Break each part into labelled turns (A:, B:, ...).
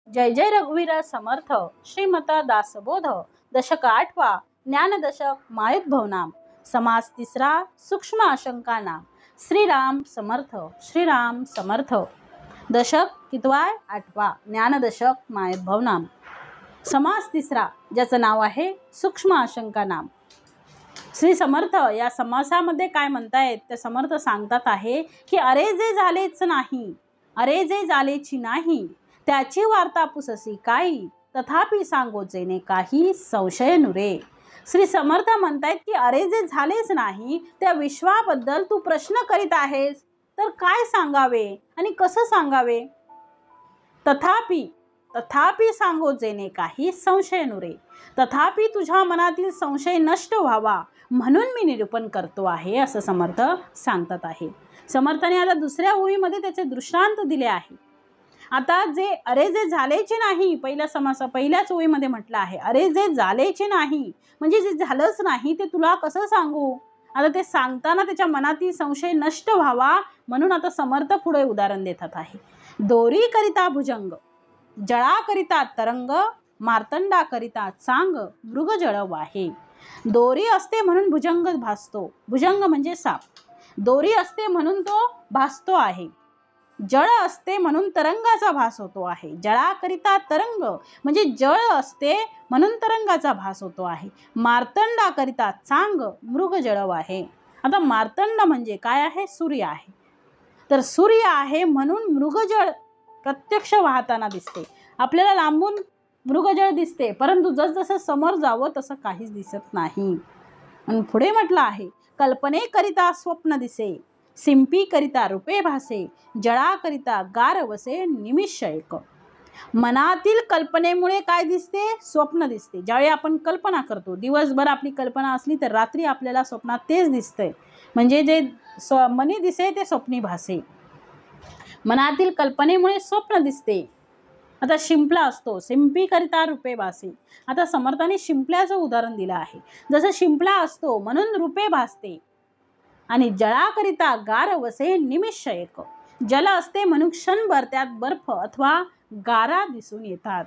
A: जय जय रघुवीर समर्थ श्रीमता दासबोध दशक 8वा ज्ञानदशक मायुद्भव नाम समास 3रा सूक्ष्म आशंका नाम श्रीराम समर्थ दशक कितवाय 8वा ज्ञानदशक मायुद्भव नाम समास 3रा ज्याचं नाव आहे सूक्ष्म आशंका नाम। श्री समर्थ या समासामध्ये काय म्हणतायत ते समर्थ सांगतात आहे की अरे जे झालेच नाही, अरे जे झालेची नाही त्याची वार्ता पुससी काही, तथापि सांगोचेने काही संशय नुरे। श्री समर्थ म्हणतायत की अरे जे झालेच नाही त्या विश्वाबद्दल तू प्रश्न करीत आहेस तर काय सांगावे आणि कसं सांगावे। तथापि सांगोचेने काही संशय नुरे, तथापि तुझ्या मनातील संशय नष्ट व्हावा म्हणून मी निरूपण करतो आहे असं समर्थ सांगतात आहे। समर्थाने आता दुसऱ्या ओळीमध्ये त्याचे दृष्टांत दिले आहे। आता जे अरे जे झालेचे नाही पहिल्याच ओळीमध्ये म्हटलं आहे अरे जे झालेचे नाही म्हणजे जे झालंच नाही ते तुला कसं सांगू। आता ते सांगताना त्याच्या मनातील संशय नष्ट व्हावा म्हणून आता समर्थ पुढे उदाहरण देतात आहे। दोरी करिता भुजंग, जळा करिता तरंग, मार्तंडा करिता चांग, मृग जळ वाहे। दोरी असते म्हणून भुजंग भासतो, भुजंग म्हणजे साप, दोरी असते म्हणून तो भासतो आहे। जळ असते म्हणून तरंगाचा भास होतो आहे, जळाकरिता तरंग म्हणजे जळ असते म्हणून तरंगाचा भास होतो आहे। मार्तंडा करिता चांग, मृग जळव आहे। आता मार्तंड म्हणजे काय आहे, सूर्य आहे, तर सूर्य आहे म्हणून मृगजळ प्रत्यक्ष वाहताना दिसते, आपल्याला लांबून मृगजळ दिसते परंतु जसजसं समोर जावं तसं काहीच दिसत नाही। आणि पुढे म्हटलं आहे कल्पनेकरिता स्वप्न दिसे, सिंपी करिता रूपे भासे, जळा करिता गार वसे निमिष एक। मनातील कल्पनेमुळे काय दिसते, स्वप्न दिसते। ज्यावेळी आपण कल्पना करतो दिवसभर आपली कल्पना असली तर रात्री आपल्याला स्वप्नात तेच दिसते, म्हणजे जे मनी दिसे ते स्वप्नी भासे। मनातील कल्पनेमुळे स्वप्न दिसते। आता शिंपला असतो, सिंपी करिता रूपे भासे। आता समर्थाने शिंपल्याचं उदाहरण दिलं आहे, जसं शिंपला असतो म्हणून रूपे भासते। आणि जळाकरिता गार वसे निमिष एक, जल असते म्हणून क्षणभर त्यात बर्फ अथवा गारा दिसून येतात।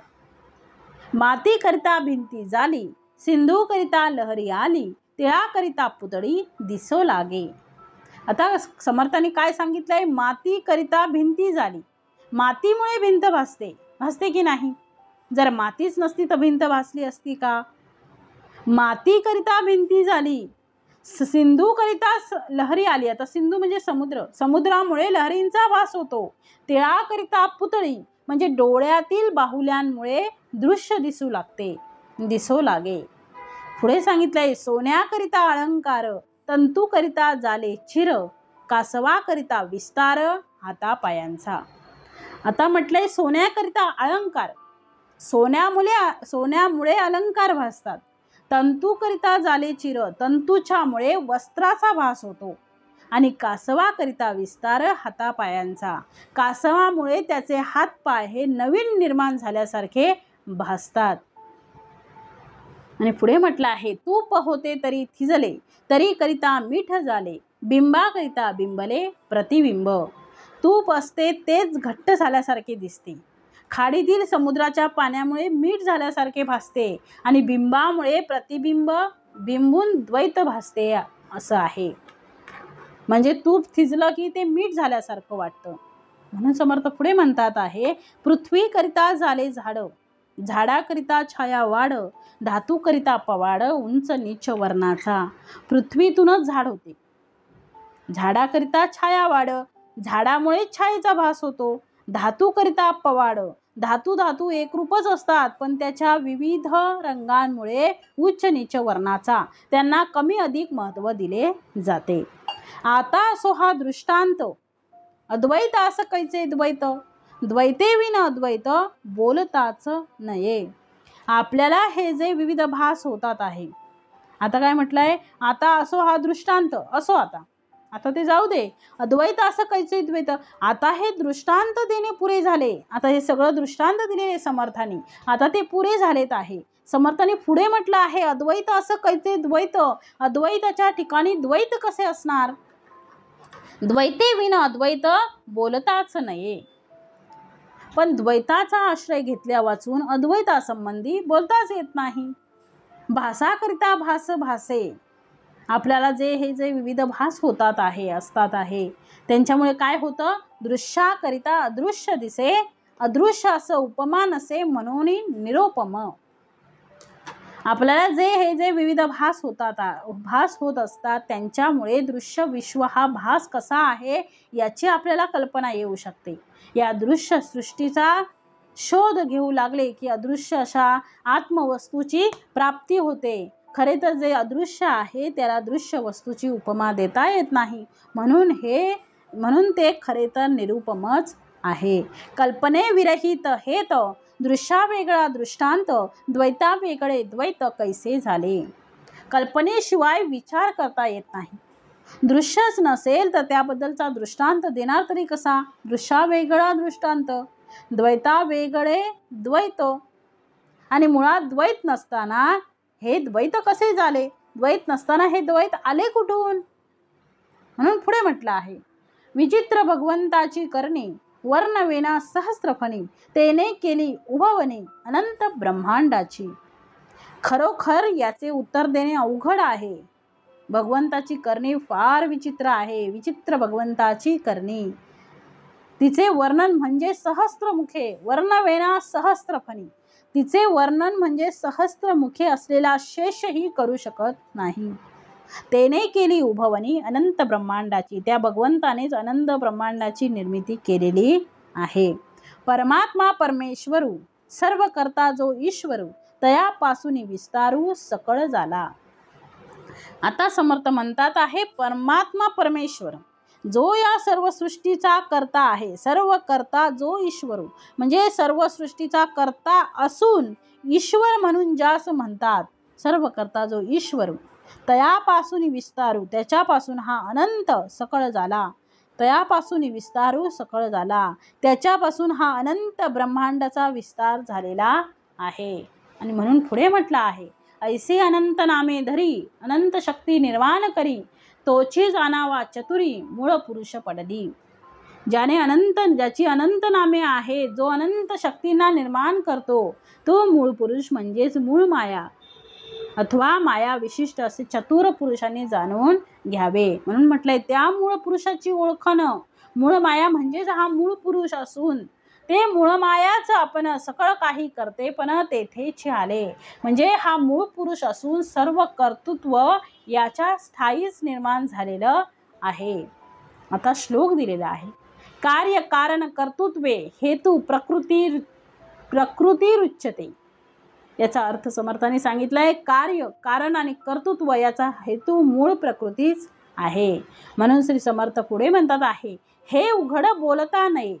A: माती करिता भिंती झाली, सिंधू करिता लहरी आली, तिळाकरिता पुतळी दिसो लागे। आता समर्थाने काय सांगितलंय, माती करिता भिंती झाली, मातीमुळे भिंत भासते की नाही। जर मातीच नसती तर भिंत भासली असती का। माती करिता भिंती झाली, सिंधू करिता लहरी आली, आता सिंधू म्हणजे समुद्र, समुद्रामुळे लहरींचा भास होतो। तिळाकरिता पुतळी म्हणजे डोळ्यातील बाहुल्यांमुळे दृश्य दिसू लागे। पुढे सांगितलंय सोन्याकरिता अलंकार, तंतू करिता झाले चिर, कासवा करिता विस्तार हातापायांचा। आता म्हटलंय सोन्याकरिता अलंकार, सोन्यामुळे अलंकार भासतात। तंतू करिता झाले चिर, तंतूच्यामुळे वस्त्राचा भास होतो। आणि कासवा करिता विस्तार हातापायांचा, कासवामुळे त्याचे हात पाय हे नवीन निर्माण झाल्यासारखे भासतात। आणि पुढे म्हटलं आहे तूप होते तरी थिजले, तरी करिता मीठ झाले, बिंबा करिता बिंबले प्रतिबिंब। तूप असते तेच घट्ट झाल्यासारखे दिसते, खाडीतील समुद्राच्या पाण्यामुळे मीठ झाल्यासारखे भासते आणि बिंबामुळे प्रतिबिंब बिंबून द्वैत भासते असं आहे। म्हणजे तूप थिजलं की ते मीठ झाल्यासारखं वाटतं। म्हणून समर्थ पुढे म्हणतात आहे पृथ्वी करिता झाले झाड, झाडाकरिता छाया वाढ, धातू करिता पवाड उंच नीच वर्णाचा। पृथ्वीतूनच झाड होते, झाडाकरिता छाया वाढ, झाडामुळे छायेचा भास होतो। धातू करिता पवाड, धातू एकरूपच असतात पण त्याच्या विविध रंगांमुळे उच्च नीच वर्णाचा, त्यांना कमी अधिक महत्त्व दिले जाते। आता असो हा दृष्टांत, अद्वैत असं कैचे द्वैत, द्वैते विन अद्वैत बोलताच नये। आपल्याला हे जे विविध भास होतात आहे, आता काय म्हटलंय, आता असो हा दृष्टांत, असो आता ते जाऊ दे, अद्वैत असं कैचे द्वैत, आता हे दृष्टांत देणे पुरे झाले। आता हे सगळं दृष्टांत दिले समर्थाने, आता ते पुरे झालेत आहे। समर्थाने पुढे म्हटलं आहे अद्वैत असं कैचे द्वैत, अद्वैताच्या ठिकाणी द्वैत कसे असणार, द्वैते विना अद्वैत बोलताच नये। पण द्वैताचा आश्रय घेतल्या वाचून अद्वैतासंबंधी बोलताच येत नाही. भासाकरिता भास भासे. आपल्याला जे विविध भास होतात आहे असतात आहे त्यांच्यामुळे काय होतं, दृश्याकरिता अदृश्य दिसे, अदृश्य असं उपमान असे म्हणून निरोपम. आपल्याला जे विविध भास होत असतात त्यांच्यामुळे दृश्य विश्व हा भास कसा आहे याची आपल्याला कल्पना येऊ शकते. या दृश्य सृष्टीचा शोध घेऊ लागले की अदृश्य अशा आत्मवस्तूची प्राप्ती होते. खरे तर जे अदृश्य आहे त्याला दृश्य वस्तूची उपमा देता येत नाही, म्हणून ते खरे तर निरुपमच आहे. कल्पने विरहित हेत, दृश्या वेगळा दृष्टांत, द्वैता वेगळे द्वैत कैसे झाले. कल्पनेशिवाय विचार करता येत नाही. दृश्यच नसेल तर त्याबद्दलचा दृष्टांत देणार तरी कसा. दृश्या वेगळा दृष्टांत, द्वैता वेगळे द्वैत, आणि मुळात द्वैत नसताना हे द्वैत कसे झाले. द्वैत नसताना हे द्वैत आले कुठून. म्हणून पुढे म्हटलं आहे, विचित्र भगवंताची करणी वर्णवेना सहस्त्रफणी, तेने केली उभवणे अनंत ब्रह्मांडाची. खरोखर याचे उत्तर देणे अवघड आहे. भगवंताची करणी फार विचित्र आहे. विचित्र भगवंताची करणी, तिचे वर्णन म्हणजे सहस्त्रमुखे, वर्णवेना सहस्त्रफणी. तिचे वर्णन म्हणजे सहस्त्रमुखे असलेला शेषही करू शकत नाही. तेने केली उभवणी अनंत ब्रह्मांडाची. त्या भगवंतानेच अनंत ब्रह्मांडाची निर्मिती केलेली आहे. परमात्मा परमेश्वरू, सर्व करता जो ईश्वरू, तयापासून विस्तारू सकळ झाला. आता समर्थ म्हणतात आहे, परमात्मा परमेश्वर जो या सर्व सृष्टीचा कर्ता आहे. सर्व कर्ता जो ईश्वरू म्हणजे सर्व सृष्टीचा कर्ता असून ईश्वर म्हणून ज्यास म्हणतात. सर्व कर्ता जो ईश्वरू, तयापासून विस्तारू, त्याच्यापासून हा अनंत सकळ झाला. तयापासून विस्तारू सकळ झाला, त्याच्यापासून हा अनंत ब्रह्मांडाचा विस्तार झालेला आहे. आणि म्हणून पुढे म्हटलं आहे, ऐसे अनंत नामे धरी, अनंत शक्ती निर्माण करी, तोची जाणावा चतुरी, मूळ पुरुष पडली. ज्याची अनंत नामे आहे, जो अनंत शक्तींना निर्माण करतो, तो मूळ पुरुष म्हणजेच मूळ माया अथवा माया विशिष्ट असे चतुर पुरुषांनी जाणून घ्यावे. म्हणून म्हटलंय, त्या मूळ पुरुषाची ओळखण. मूळ माया म्हणजेच हा मूळ पुरुष असून ते मूळ मायाच आपण सकळ काही करते पण तेथेच आले. म्हणजे हा मूळ पुरुष असून सर्व कर्तृत्व याच्या स्थायीच निर्माण झालेलं आहे. आता श्लोक दिलेला आहे, कार्य कारण कर्तृत्वे हेतू प्रकृती रुच्यते. याचा अर्थ समर्थाने सांगितलाय, कार्य कारण आणि कर्तृत्व याचा हेतू मूळ प्रकृतीच आहे. म्हणून श्री समर्थ पुढे म्हणतात आहे, हे उघड बोलता नये,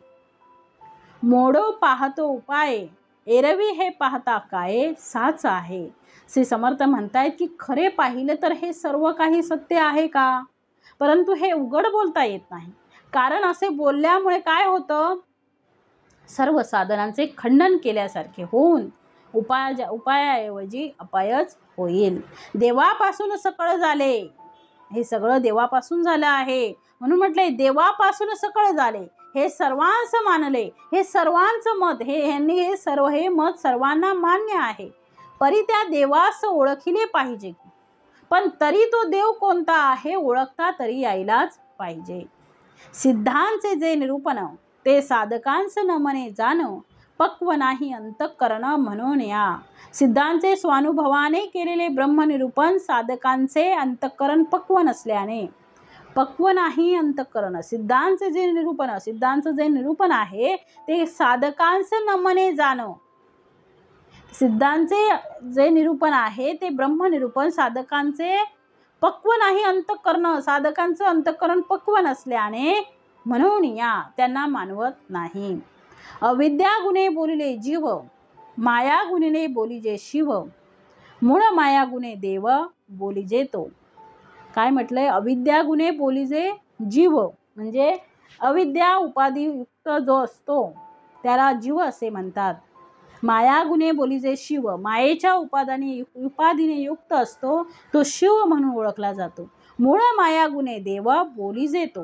A: मोडो पाहतो उपाय, एरवी हे पाहता काय साच आहे. श्री समर्थ म्हणतायत की खरे पाहिले तर हे सर्व काही सत्य आहे का, परंतु हे उघड बोलता येत नाही. कारण असे बोलल्यामुळे काय होतं, सर्व साधनांचे खंडन केल्यासारखे होऊन उपायाऐवजी अपायच होईल. देवापासून सकळ झाले, हे सगळं देवापासून झालं आहे. म्हणून म्हटलंय, देवापासून सकळ झाले, हे सर्वांच मानले, हे सर्वांचं मत, हे मत सर्वांना मान्य आहे. परी त्या देवास ओळखिले पाहिजे, पण तरी तो देव कोणता आहे ओळखता तरी यायलाच पाहिजे. सिद्धांचे जे निरूपण ते साधकांच न मने जाण, पक्व नाही अंतःकरण म्हणून या. सिद्धांचे स्वानुभवाने केलेले ब्रह्मनिरूपण साधकांचे अंतःकरण पक्व नसल्याने, पक्व नाही अंतःकरण. सिद्धांचे जे निरूपण आहे ते साधकांचे न मने जाण. सिद्धांचे जे निरूपण आहे ते ब्रह्मनिरूपण साधकांचे पक्व नाही अंतःकरण, साधकांचं अंतःकरण पक्व नसल्याने म्हणून या त्यांना मानवत नाही. अविद्या गुणे बोलिले जीव, माया गुणिले बोलिजे शिव, मूळ माया गुणे देव बोलिजे तो. काय म्हटलंय, अविद्या गुणे बोलिजे जीव म्हणजे अविद्या उपाधियुक्त जो असतो त्याला जीव असे म्हणतात. माया गुणे बोलिजे शिव, मायेच्या उपाधीने युक्त असतो तो शिव म्हणून ओळखला जातो. मूळ माया गुणे देव बोलिजे तो.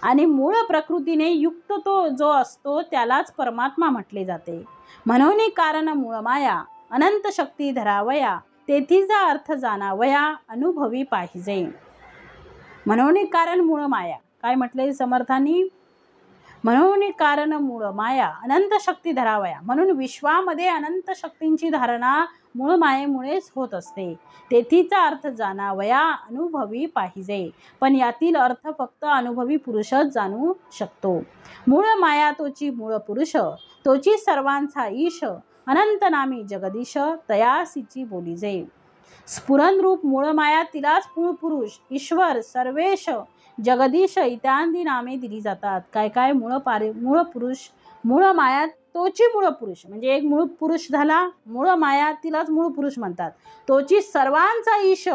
A: आणि मूळ प्रकृतीने युक्त तो जो असतो त्यालाच परमात्मा म्हटले जाते. म्हणून कारण मूळ माया अनंत शक्ती धरावया, तेथीचा अर्थ जाणावया अनुभवी पाहिजे. म्हणून कारण मूळ माया, काय म्हटले समर्थांनी? म्हणून कारण मूळ माया अनंत शक्ती धरावया, म्हणून विश्वामध्ये अनंत शक्तींची धारणा मूळ मायेमुळेच होत असते. तेथीचा अर्थ जाणावया अनुभवी पाहिजे. पण यातील अर्थ फक्त अनुभवी पुरुषच जाणू शकतो. मूळ माया तोची मूळ पुरुष, तोची सर्वांचा ईश, अनंत नामी जगदीश तयासीची बोलीजे. स्फुरण रूप मूळ माया तिलाच मूळ पुरुष, ईश्वर, सर्वेश, जगदीश इत्यादी नामे दिली जातात. काय काय? मूळ पुरुष, मूळ माया तोची मूळ पुरुष, म्हणजे एक मूळ पुरुष झाला. मूळ माया तिलाच मूळ पुरुष म्हणतात. तोची सर्वांचा ईश,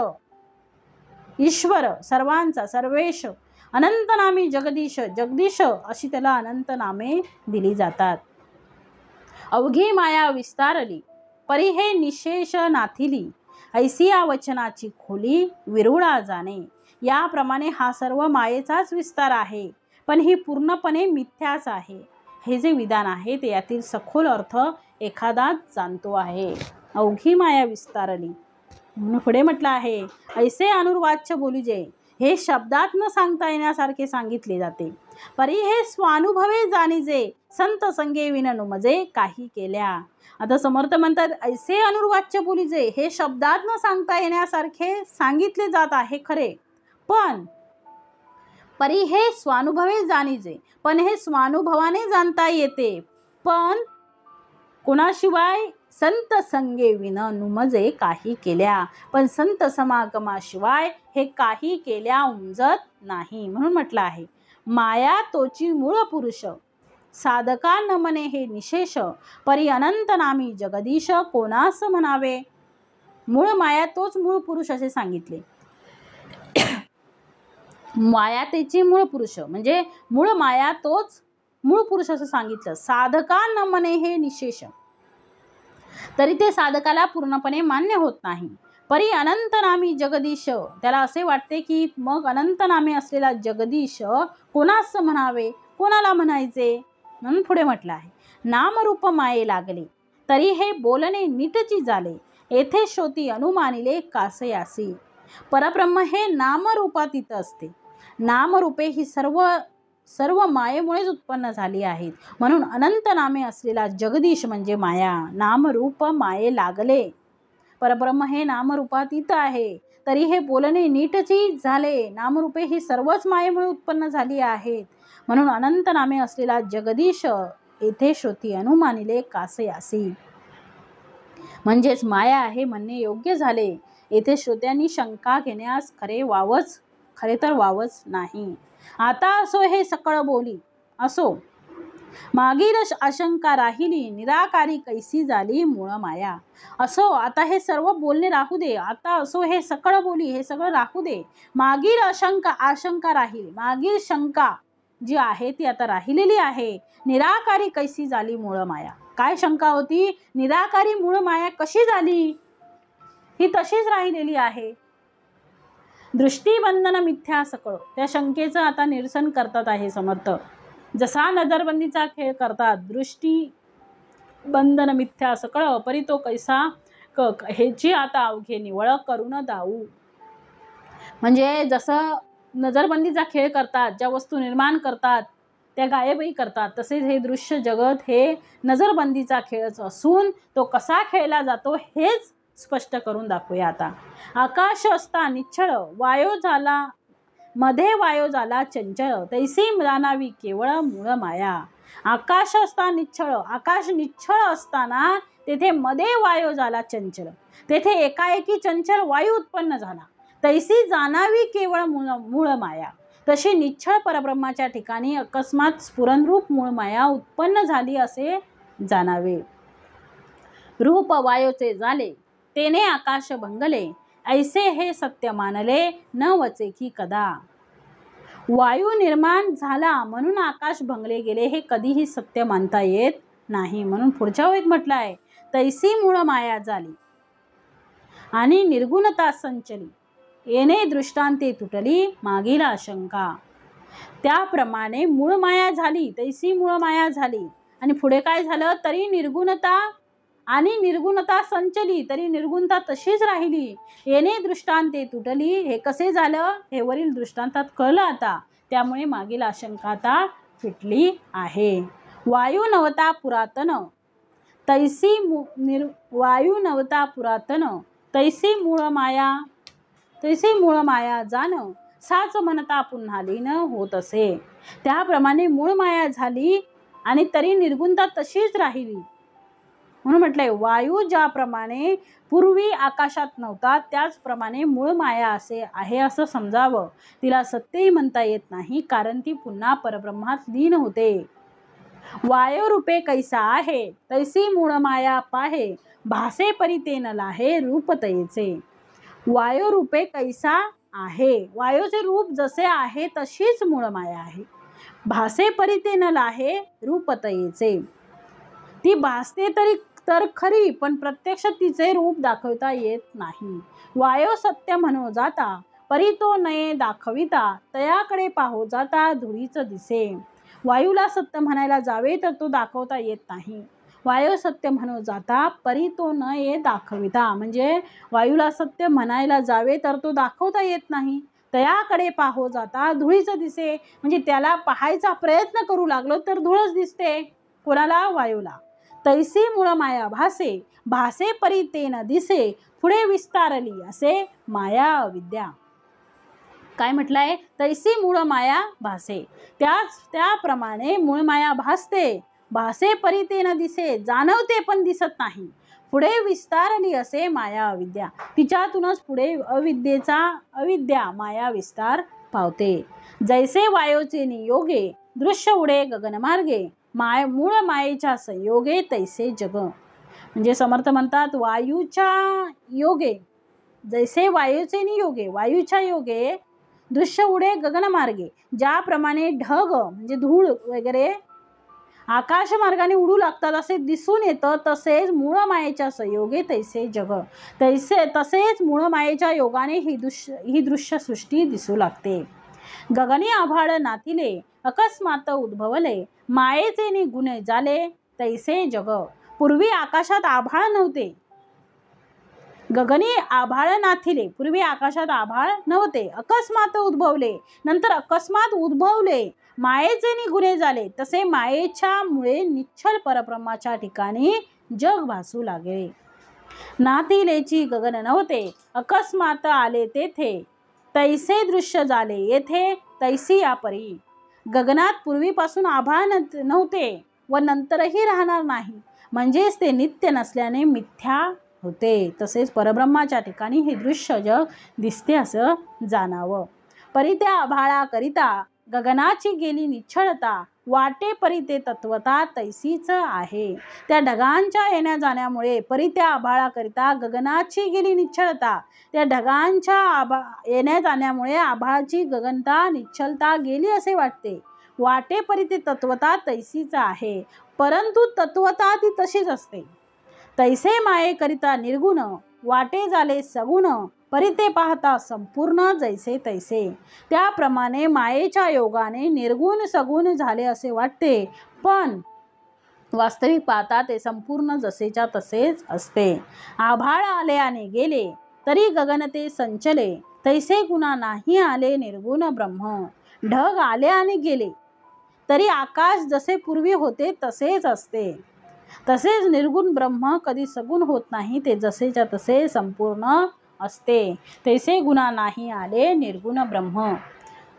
A: ईश्वर, सर्वांचा, सर्वेश, अनंत नामी जगदीश, जगदीश अशी त्याला अनंत नामे दिली जातात. अवघी माया विस्तारली, परी हे निशेष नाथिली, ऐसी या वचनाची खोली विरुळा जाणे. याप्रमाणे हा सर्व मायेचाच विस्तार आहे, पण ही पूर्णपणे मिथ्याच आहे. हे जे विधान आहे ते यातील सखोल अर्थ एखादाच जाणतो आहे. अवघी माया विस्तारली म्हणून पुढे म्हटलं आहे, ऐसे अनुर्वाच्य बोलीजे, हे शब्दात न सांगता येण्यासारखे सांगितले जाते. परी हे स्वानुभवे जाणीजे, संत संगे विन नुमजे काही केल्या. आता समर्थ म्हणतात ऐसे अनुर्वाच्य बोलीजे, हे शब्दात न सांगता येण्यासारखे सांगितले जात आहे खरे, पण परी हे स्वानुभवे जाणीजे, पण हे स्वानुभवाने जाणता येते. पण कोणाशिवाय? संत संगे विन नुमजे काही केल्या, पण संत समागमाशिवाय हे काही केल्या उमजत नाही. म्हणून म्हटलं आहे माया तोची मूळ पुरुष, साधका न मने हे निशेष, परी अनंत नामी जगदीश कोणास म्हणावे. मूळ माया तोच मूळ पुरुष असे सांगितले. माया त्याची मूळ पुरुष, म्हणजे मूळ माया तोच मूळ पुरुष असं सांगितलं. साधका न मने हे निशेष, तरी ते साधकाला पूर्णपणे मान्य होत नाही. परी अनंत नामी जगदीश, त्याला असे वाटते की मग अनंत नामे असलेला जगदीश कोणास म्हणावे, कोणाला म्हणायचे. म्हणून पुढे म्हटलं आहे नामरूप माये लागले, तरी हे बोलणे नीटची झाले, येथे श्रोती अनुमानिले कासयासी. परब्रह्म हे नामरूपातीत असते. नामरूपे ही सर्व मायेमुळेच उत्पन्न झाली आहेत. म्हणून अनंत नामे असलेला जगदीश म्हणजे माया, नामरूप माये लागले. परब्रह्म हे नामरूपातीत आहे, तरी हे बोलणे नीटची झाले, नामरूपे ही सर्वच मायेमुळे उत्पन्न झाली आहेत. म्हणून अनंत नामे असलेला जगदीश येथे श्रोती अनुमानिले कासयासी. म्हणजेच माया आहे म्हणणे योग्य झाले. येथे श्रोत्यांनी शंका घेण्यास खरे तर वावच नाही. आता असो हे सकळ बोली, असो मागील आशंका राहिली, निराकारी कैसी झाली मूळ माया. असो आता हे सर्व बोलणे राहू दे, आता असो हे सकळ बोली, हे सगळं राहू दे. मागील आशंका राहिली, मागील शंका जी आहे ती आता राहिलेली आहे. निराकारी कैसी झाली मूळ माया. काय शंका होती? निराकारी मूळ माया कशी झाली? ही तशीच राहिलेली आहे. दृष्टीबंधन मिथ्या सकळ, त्या शंकेचं आता निरसन करतात आहे समर्थ. जसा नजरबंदीचा खेळ करतात, दृष्टी बंधन मिथ्या सकळ परी तो कैसा ह्याची आता अवघे निवळ करून दाऊ. म्हणजे जसं नजरबंदीचा खेळ करतात, ज्या वस्तू निर्माण करतात त्या गायबही करतात, तसेच हे दृश्य जगत हे नजरबंदीचा खेळच असून तो कसा खेळला जातो हेच स्पष्ट करून दाखवूया आता. आकाश असता निच्छळ, वायो झाला मध्ये वायो झाला चंचळ, तैसी जाणावी केवळ मूळ माया. आकाश असता निच्छळ, आकाश निच्छळ असताना तेथे मध्ये वायो झाला चंचल, तेथे एकाएकी चंचल वायू उत्पन्न झाला. तैसी जाणावी केवळ मूळ माया. तशी निच्छळ परब्रह्माच्या ठिकाणी अकस्मात स्फुरणरूप मूळ माया उत्पन्न झाली असे जाणावे. रूप वायोचे झाले, तेने आकाश भंगले, ऐसे हे सत्य मानले न वचे की कदा. वायू निर्माण झाला म्हणून आकाश भंगले गेले हे कधीही सत्य मानता येत नाही. म्हणून पुढच्या ओळीत म्हटलं आहे तैसी मूळ माया झाली आणि निर्गुणता संचली, येणे दृष्टांते तुटली मागील आशंका. त्याप्रमाणे मूळ माया झाली तैसी मूळ माया झाली. आणि पुढे काय झालं, तरी निर्गुणता आणि निर्गुणता संचली, तरी निर्गुणता तशीच राहिली. येणे दृष्टांते तुटली. हे कसे झालं हे वरील दृष्टांतात कळलं आता. त्यामुळे मागील आशंका आता फिटली आहे. वायू नवता पुरातन तैसी वायू नवता पुरातन तैसी मूळ माया जाण साच म्हणता पुन्हा लीन होत असे. त्याप्रमाणे मूळ माया झाली आणि तरी निर्गुणता तशीच राहिली. म्हणून म्हटलंय वायू ज्याप्रमाणे पूर्वी आकाशात नव्हता त्याचप्रमाणे मूळ माया असे आहे असं समजावं. तिला सत्यही म्हणता येत नाही, कारण ती पुन्हा परब्रह्मात लीन होते. वायू रूपे कैसा आहे तैसी मूळ माया पाहे, भासे परी ते न लाहे रूप तयेचे. वायू रूपे कैसा आहे, वायूचे रूप जसे आहे तशीच मूळ माया आहे. भासे परी ते न लाहे रूप तयेचे. ती भासते तर खरी, पण प्रत्यक्ष तिचे रूप दाखवता येत नाही. वायो सत्य म्हणो जाता परी तो नये दाखविता, तयाकडे पाहो जाता धुळीच दिसे. वायूला सत्य म्हणायला जावे तर तो दाखवता येत नाही. वायू सत्य म्हणो जाता परी तो न ये दाखविता, म्हणजे वायूला सत्य म्हणायला जावे तर तो दाखवता येत नाही. तयाकडे पाहो जाता धुळीच दिसे, म्हणजे त्याला पाहायचा प्रयत्न करू लागलो तर धूळच दिसते. कोणाला? वायूला. तैसी मूळ माया भासे, भासे परी ते न दिसे, पुढे विस्तारली असे माया अविद्या. काय म्हटलंय? तैसी मूळ माया भासे, त्याप्रमाणे मूळ माया भासते. भासे परी ते न दिसे, जाणवते पण दिसत नाही. पुढे विस्तारली असे माया अविद्या. तिच्यातूनच पुढे अविद्या माया विस्तार पावते. जैसे वायूचे नियोगे दृश्य उडे गगनमार्गे, मूळ मायेच्या संयोगे तैसे जग. म्हणजे समर्थ म्हणतात वायूच्या योगे, जैसे वायूचे नियोगे, वायूच्या योगे दृश्य उडे गगनमार्गे, ज्याप्रमाणे ढग म्हणजे धूळ वगैरे आकाश मार्गाने उडू लागतात असे दिसून येतं, तसेच मूळ मायेच्या संयोगे तैसे जग, तसेच मूळ मायेच्या योगाने ही दृश्य सृष्टी दिसू लागते. गगनी आभाळ नाथिले अकस्मात उद्भवले, मायेचे निगुण झाले तैसे जग. पूर्वी आकाशात आभाळ नव्हते. गगनी आभाळ नाथिले, पूर्वी आकाशात आभाळ नव्हते. अकस्मात उद्भवले, नंतर अकस्मात उद्भवले. मायेचे निगुण झाले, तसे मायेच्या मुळे निश्चल परब्रह्माच्या ठिकाणी जग भासू लागले. नाथिलेची गगन नव्हते, अकस्मात आले तेथे, तैसे दृश्य झाले येथे तैसी या परी. गगनात पूर्वीपासून आभाळ नव्हते व नंतरही राहणार नाही, म्हणजेच ते नित्य नसल्याने मिथ्या होते. तसेच परब्रह्माच्या ठिकाणी हे दृश्य जग दिसते असं जाणावं. परी त्या आभाळाकरिता गगनाची गेली निश्चळता, वाटे परी ते तत्वता तैसीच आहे. त्या ढगांच्या येण्या जाण्यामुळे परी त्या आभाळाकरिता गगनाची गेली निश्चळता, त्या ढगांच्या येण्या जाण्यामुळे आभाळाची गगनता निश्चलता गेली असे वाटते. वाटे परी ते तत्वता तैसीच आहे, परंतु तत्वता ती तशीच असते. तैसे मायेकरिता निर्गुण, वाटे झाले सगुण, परी ते पाहता संपूर्ण जैसे तैसे. त्याप्रमाणे मायेच्या योगाने निर्गुण सगुण झाले असे वाटते, पण वास्तविक पाहता ते संपूर्ण जसेच्या तसेच असते. आभाळ आले आणि गेले तरी गगन ते संचले, तैसे गुणा नाही आले निर्गुण ब्रह्म. ढग आले आणि गेले तरी आकाश जसे पूर्वी होते तसेच असते. तसेच निर्गुण ब्रह्म कधी सगुण होत नाही, ते जसेच्या तसे संपूर्ण असते. तैसे गुणा नाही आले निर्गुण ब्रह्म.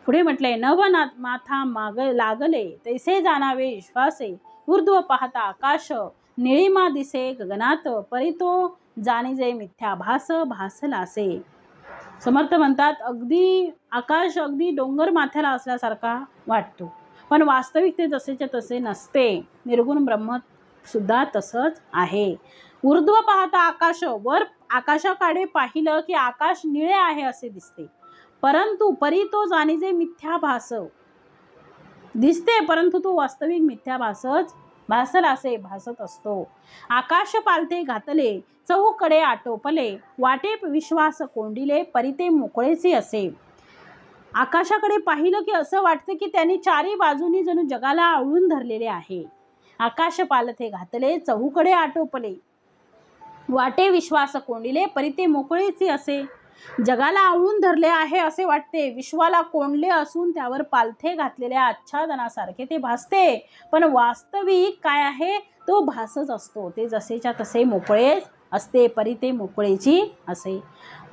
A: पुढे म्हटलंय नव माथा माग लागले तैसे जाणावे विश्वासे, ऊर्ध्व पाहता आकाश निळीमा दिसे गगनात, परी तो जाणीजे मिथ्या भास भासलासे. समर्थ म्हणतात अगदी आकाश अगदी डोंगर माथ्याला असल्यासारखा वाटतो, पण वास्तविक ते जसेच्या तसे नसते. निर्गुण ब्रह्म सुद्धा तसंच आहे. ऊर्ध्व पाहता आकाश, वर आकाशाकडे पाहिलं की आकाश निळे आहे असे दिसते, परंतु परी तो जाणीजे मिथ्याभास दिसते, परंतु तो वास्तविक मिथ्याभासच भासल असे भासत असतो. आकाश पालथे घातले चहूकडे आटोपले, वाटे विश्वास कोंडिले, परी ते मोकळेचे असे. आकाशाकडे पाहिलं की असं वाटतं की त्यांनी चारी बाजूनी जणू जगाला आवळून धरलेले आहे. आकाश पालथे घातले, चहूकडे आटोपले, वाटे विश्वास कोंडिले, परी ते मोकळेची असे. जगाला आवळून धरले आहे असे वाटते, विश्वाला कोंडले असून त्यावर पालथे घातलेल्या आच्छादनासारखे ते भासते. पण वास्तविक काय आहे, तो भासच असतो. ते जसेच्या तसे मोकळेच असते, परी ते मोकळेची असे.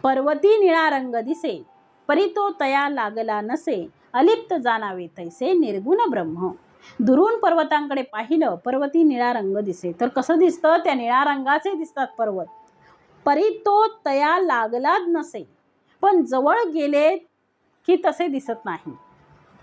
A: पर्वती निळा रंग दिसे, परी तो तया लागला नसे, अलिप्त जाणावे तैसे निर्गुण ब्रह्म. दुरून पर्वतांकडे पाहिलं, पर्वती निळा रंग दिसे. तर कसं दिसतं, त्या निळ्या रंगाचे दिसतात पर्वत. परी तो तया लागलाच नसे, पण जवळ गेले की तसे दिसत नाही.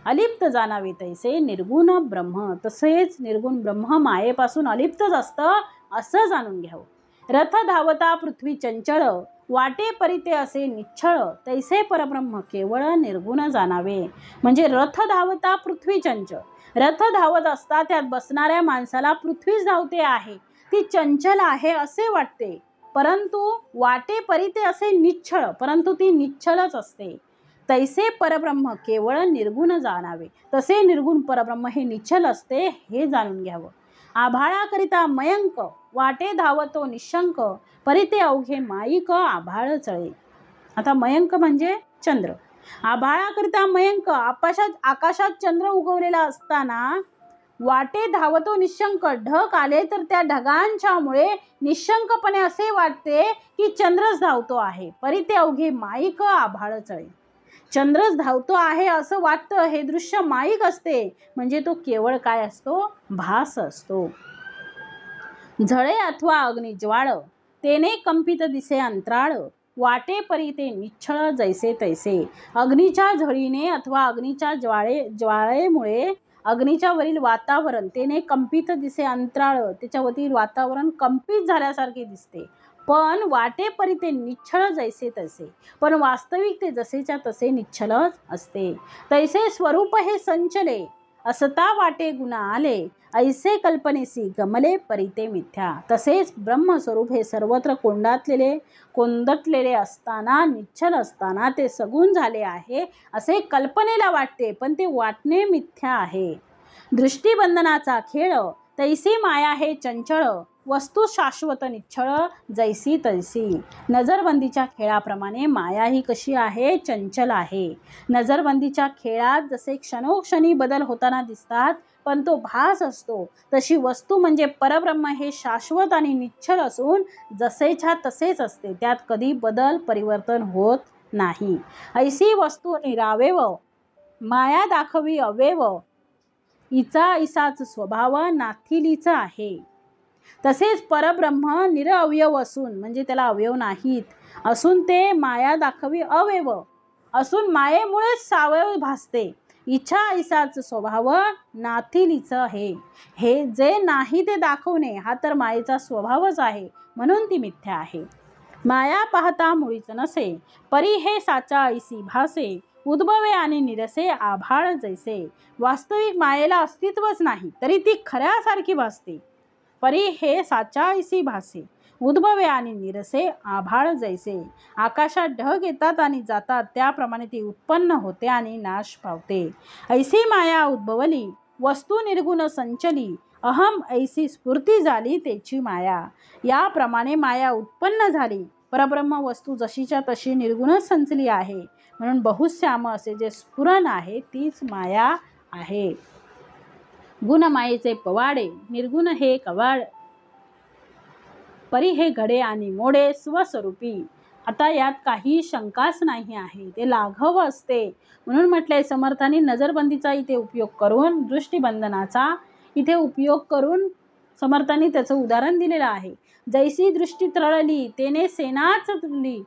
A: अलिप्त जाणावे तैसे निर्गुण ब्रह्म. तसेच निर्गुण ब्रह्म मायेपासून अलिप्तच असतं असं जाणून घ्यावं. रथ धावता पृथ्वी चंचळ, वाटे परी ते असे निश्चळ, तैसे परब्रह्म केवळ निर्गुण जाणावे. म्हणजे रथ धावता पृथ्वी चंचळ, रथ धावत असता त्यात बसणाऱ्या माणसाला पृथ्वीच धावते आहे, ती चंचल आहे असे वाटते. परंतु वाटे परी ते असे निश्चळ, परंतु ती निश्चलच असते. तैसे परब्रह्म केवळ निर्गुण जाणावे. तसे निर्गुण परब्रह्म हे निश्चल असते हे जाणून घ्यावं. आभाळाकरिता मयंक, वाटे धावतो निशंक, परी ते अवघे माईक आभाळ चळे. आता मयंक म्हणजे चंद्र. आभाळाकरिता मयंक, आकाशात चंद्र उगवलेला असताना वाटे धावतो निशंक, ढग आले तर त्या ढगांच्यामुळे निशंकपणे असे वाटते की चंद्रच धावतो आहे, परी ते अवघे माईक आभाळ चळे. चंद्रच धावतो आहे असं वाटतं, हे दृश्य माईक असते. म्हणजे तो केवळ काय असतो, भास असतो. झळे अथवा अग्निज्वाळ, तेने कंपित दिसे अंतराळ, वाटे परी ते निश्चळ जैसे तैसे. अग्नीच्या झळीने अथवा अग्नीच्या ज्वाळेमुळे अग्नीच्या वरील वातावरण तेने कंपित दिसे अंतराळ, त्याच्यावरील वातावरण कंपित झाल्यासारखे दिसते. पण वाटे परी ते निश्चळ जैसे तैसे, पण वास्तविक ते जसेच्या तसे निश्चलच असते. तैसे स्वरूप हे संचले, असता वाटे गुणा आले, ऐसे कल्पनेसी गमले परी ते मिथ्या. तसेच ब्रह्मस्वरूप हे सर्वत्र कोंदटलेले असताना, निश्चल असताना ते सगुण झाले आहे असे कल्पनेला वाटते, पण ते वाटणे मिथ्या आहे. दृष्टिबंधनाचा खेळ, तैसी माया हे चंचळ, वस्तू शाश्वत निश्चळ जैसी तैसी. नजरबंदीच्या खेळाप्रमाणे माया ही कशी आहे, चंचल आहे. नजरबंदीच्या खेळात जसे क्षणोक्षणी बदल होताना दिसतात, पण तो भास असतो, तशी वस्तू म्हणजे परब्रह्म हे शाश्वत आणि निश्चल असून जसेच्या तसेच असते. त्यात कधी बदल परिवर्तन होत नाही. ऐसी वस्तू निरावेव, माया दाखवी अवेव, इचा इसाच स्वभाव नाथिलीचा आहे. तसेच परब्रह्म निरअवयव असून, म्हणजे त्याला अवयव नाहीत असून, ते माया दाखवी अवयव असून मायेमुळेच सावयव भासते. इच्छा ऐसाच स्वभाव नाथिलीचं आहे. हे जे नाही ते दाखवणे हा तर मायेचा स्वभावच आहे, म्हणून ती मिथ्या आहे. माया पाहता मुळीच नसे, परी हे साचा ऐसी भासे, उद्भवे आणि निरसे आभाळ जैसे. वास्तविक मायेला अस्तित्वच नाही, तरी ती खऱ्यासारखी भासते. परी हे साचा ऐसी भासे, उद्भवे आणि निरसे आभाळ जैसे. आकाशात ढग येतात आणि जातात, त्याप्रमाणे ती उत्पन्न होते आणि नाश पावते. ऐसी माया उद्भवली, वस्तू निर्गुण संचली, अहम ऐसी स्फूर्ती झाली त्याची माया. याप्रमाणे माया उत्पन्न झाली. परब्रह्म वस्तू जशीच्या तशी निर्गुणच संचली आहे, म्हणून बहुश्याम असे जे स्फुरण आहे तीच माया आहे. गुण मायेचे पवाडे, निर्गुण हे कवाड, परी हे घडे आणि मोडे स्वस्वरूपी. आता यात काही शंकाच नाही आहे, ते लाघव असते. म्हणून म्हटलंय समर्थांनी नजरबंदीचा इथे उपयोग करून, दृष्टिबंधनाचा इथे उपयोग करून समर्थांनी त्याचं उदाहरण दिलेलं आहे. जैसी दृष्टी तरळली, तेने सेनाच तुटली,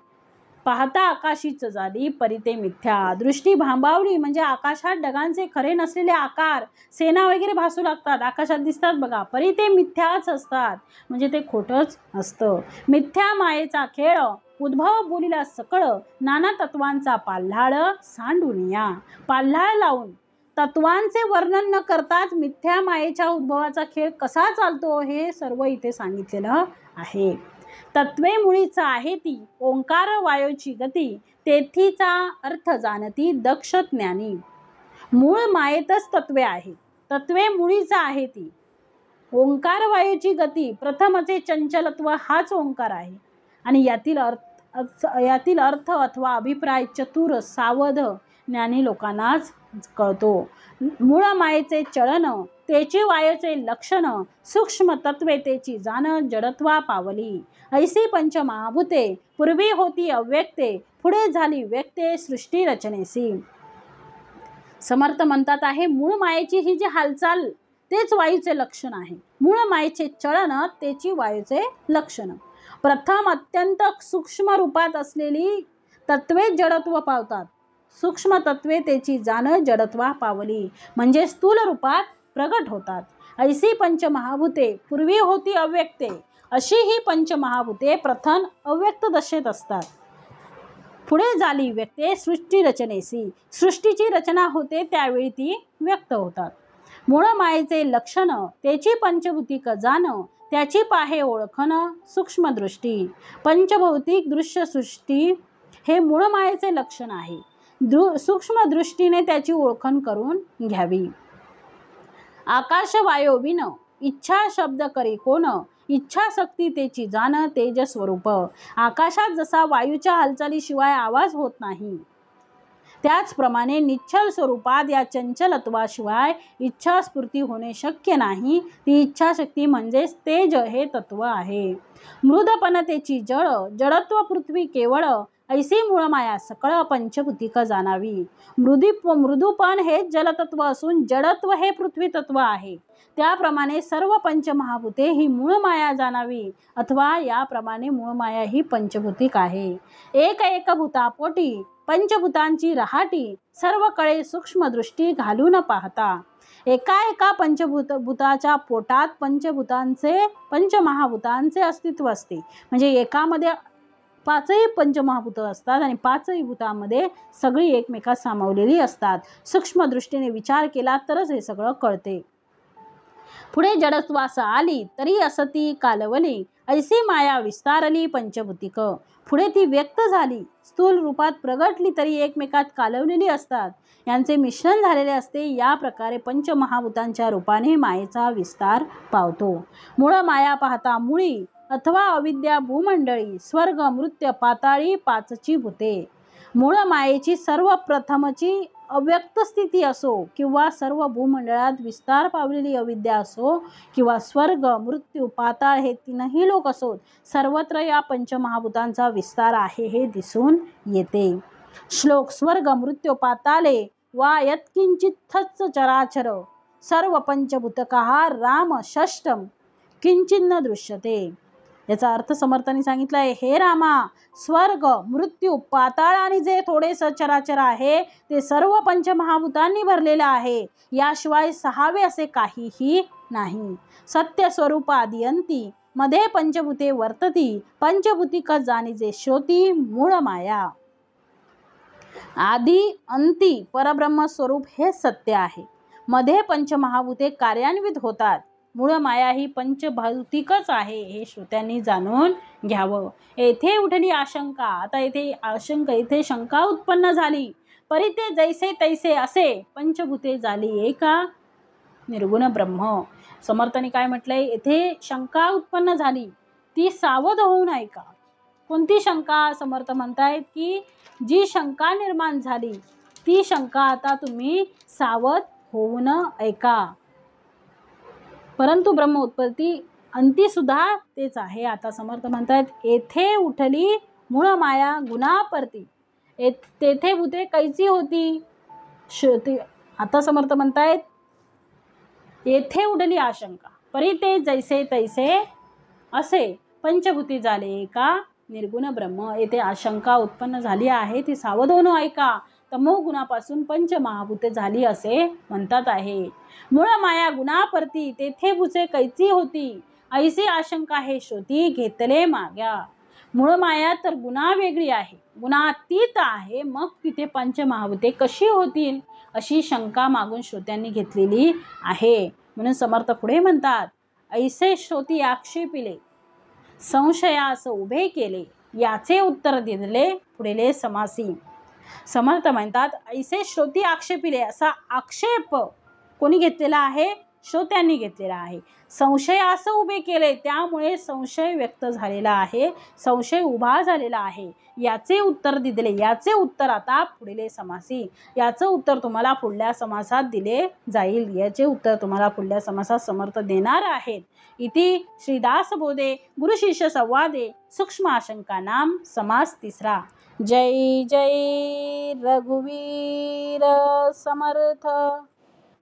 A: पाहता आकाशीच झाली परी ते मिथ्या. दृष्टी भांबावली म्हणजे आकाशात ढगांचे खरे नसलेले आकार, सेना वगैरे भासू लागतात, आकाशात दिसतात बघा, परी ते मिथ्याच असतात, म्हणजे ते खोटच असतं. मिथ्या मायेचा खेळ, उद्भव बोलिला सकळ, नाना तत्वांचा पाल्हाळ सांडुनिया. पाल्हाळ लावून तत्वांचे वर्णन न करताच मिथ्या मायेच्या उद्भवाचा खेळ कसा चालतो हे सर्व इथे सांगितलेलं आहे. तत्वे मुळीच आहे ती ओंकार वायूची गती, तेथीचा अर्थ जाणती दक्ष ज्ञानी. मूळ मायेतच तत्वे आहे, तत्वे मुळीच आहे ती. ओंकार वायूची गती, प्रथमचे चंचलत्व हाच ओंकार आहे. आणि यातील अर्थ अथवा अभिप्राय चतुर सावध ज्ञानी लोकांनाच कळतो. मूळ मायेचे चलन, तेची वायूचे लक्षण, सूक्ष्म तत्वे तेची जाण जडत्वा पावली. ऐसी पंचमहाभूते पूर्वी होती अव्यक्ते, पुढे झाली व्यक्ते सृष्टी रचनेसी. समर्थ म्हणतात आहे, मूळ मायेची ही जी हालचाल तेच वायूचे लक्षण आहे. मूळ मायेचे चलन तेची वायूचे लक्षण. प्रथम अत्यंत सूक्ष्म रूपात असलेली तत्वे जडत्व पावतात. सूक्ष्म तत्वे तेची जाण जडत्वा पावली म्हणजे स्थूल रूपात प्रगट होतात. ऐसी पंचमहाभूते पूर्वी होती अव्यक्ते, अशी ही पंचमहाभूते प्रथम अव्यक्त दशेत असतात. पुढे झाली व्यक्ते सृष्टी रचनेसी, सृष्टीची रचना होते त्यावेळी ती व्यक्त होतात. मूळ मायेचे लक्षण, तेची पंचभौतिक जाण, त्याची पाहे ओळखण सूक्ष्म दृष्टी. पंचभौतिक दृश्य सृष्टी हे मूळ मायेचे लक्षण आहे. सूक्ष्म दृष्टीने त्याची ओळखण करून घ्यावी. आकाश वायो विन इच्छा शब्द करी कोण, इच्छाशक्ती तेची जाण तेज स्वरूप. आकाशात जसा वायूच्या हालचालीशिवाय आवाज होत नाही, त्याचप्रमाणे निश्चल स्वरूपात या चंचलत्वाशिवाय इच्छास्फूर्ती होणे शक्य नाही. ती इच्छाशक्ती म्हणजेच तेज हे तत्व आहे. मृदपणतेची जड, जडत्व पृथ्वी केवळ, ऐसी मूळ माया सकळ पंचभूतिक जाणावी. मृदूपण हे जलतत्व असून जडत्व हे पृथ्वी तत्व आहे. त्याप्रमाणे सर्व पंचमहाभूते ही मूळ माया जाणावी, अथवा याप्रमाणे मूळ माया ही पंचभूतिक आहे. एक एक भूतापोटी पंचभूतांची रहाटी, सर्व कळे सूक्ष्म दृष्टी घालून पाहता. एका एका भूताच्या पोटात पंचमहाभूतांचे अस्तित्व असते. म्हणजे एकामध्ये पाचही पंचमहाभूत असतात आणि पाचही भूतांमध्ये सगळी एकमेकात सामावलेली असतात. सूक्ष्म दृष्टीने विचार केला तरच हे सगळं कळते. पुढे जडत्वास आली तरी असती कालवली, ऐसी माया विस्तारली पंचभूतिक. पुढे ती व्यक्त झाली, स्थूल रूपात प्रगटली तरी एकमेकात कालवलेली असतात. यांचे मिश्रण झालेले असते. या प्रकारे पंचमहाभूतांच्या रूपाने मायेचा विस्तार पावतो. मूळ माया पाहता मुळी अथवा अविद्या भूमंडळी, स्वर्ग मृत्य पाताळी पाचची भूते. मूळ मायेची सर्वप्रथमची अव्यक्त स्थिती असो, किंवा सर्व भूमंडळात विस्तार पावलेली अविद्या असो, किंवा स्वर्ग मृत्यू पाताळ हे तीनही लोक असोत, सर्वत्र या पंचमहाभूतांचा विस्तार आहे हे दिसून येते. श्लोक स्वर्ग मृत्यू पाताले वा यत्किंचित्थच चराचर, सर्व पंचभूतकः राम षष्टम किंचिन्न दृश्यते. याचा अर्थ समर्थांनी सांगितला आहे, हे रामा, स्वर्ग मृत्यू पाताळ आणि जे थोडेसे चराचर आहे ते सर्व पंचमहाभूतांनी भरलेलं आहे. याशिवाय सहावे असे काहीही नाही. सत्य स्वरूप आदि अंती मध्ये पंचभूते वर्तती, पंचभूतिक जाणीजे श्रोती मूळ माया. आदि अंती परब्रह्म स्वरूप हे सत्य आहे. मध्ये पंचमहाभूते कार्यान्वित होतात. मूळ माया ही पंचभौतिकच आहे हे श्रोत्यांनी जाणून घ्यावं. येथे उठली आशंका. आता येथे शंका उत्पन्न झाली. परी ते जैसे तैसे असे पंचभूते झाली एका निर्गुण ब्रह्म. समर्थांनी काय म्हटलंय, येथे शंका उत्पन्न झाली, ती सावध होऊन ऐका. कोणती शंका? समर्थ म्हणतायत की जी शंका निर्माण झाली ती शंका आता तुम्ही सावध होऊन ऐका. परंतु ब्रह्म उत्पत्ती अंती सुद्धा तेच आहे. आता समर्थ म्हणतात, येथे उठली मूळ माया गुणापरती, तेथे भूते कैची होती. आता समर्थ म्हणतायत, येथे उठली आशंका, परी ते जैसे तैसे असे पंचभूती झाले का निर्गुण ब्रह्म. येथे आशंका उत्पन्न झाली आहे, ती सावध होऊन ऐका. तमो गुणापासून पंचमहाभूते झाली असे म्हणतात आहे. मूळ माया गुणापरती, तेथे भूचे कैची होती, ऐसी आशंका हे श्रोती घेतले माग्या. मूळ माया तर गुणा वेगळी आहे, गुणातीत आहे, मग तिथे पंचमहाभूते कशी होतील अशी शंका मागून श्रोत्यांनी घेतलेली आहे. म्हणून समर्थ पुढे म्हणतात, ऐसे श्रोती आक्षेपिले संशयास उभे केले याचे उत्तर दिले पुढील समासी. समर्थ म्हणतात ऐसे श्रोती आक्षेपिले, असा आक्षेप कोणी घेतलेला आहे? श्रोत्यांनी घेतलेला आहे. संशयास उभे केले, त्यामुळे संशय व्यक्त झालेला आहे, संशय उभा झालेला आहे. याचे उत्तर दिले, याचे उत्तर आता पुढील समासी. याचं उत्तर तुम्हाला पुढल्या समासात दिले जाईल. याचे उत्तर तुम्हाला पुढल्या समासात समर्थ देणार आहेत. इति श्रीदास बोधे गुरुशिष्य संवादे सूक्ष्म आशंका नाम समास तिसरा. जय जय रघुवीर समर्थ.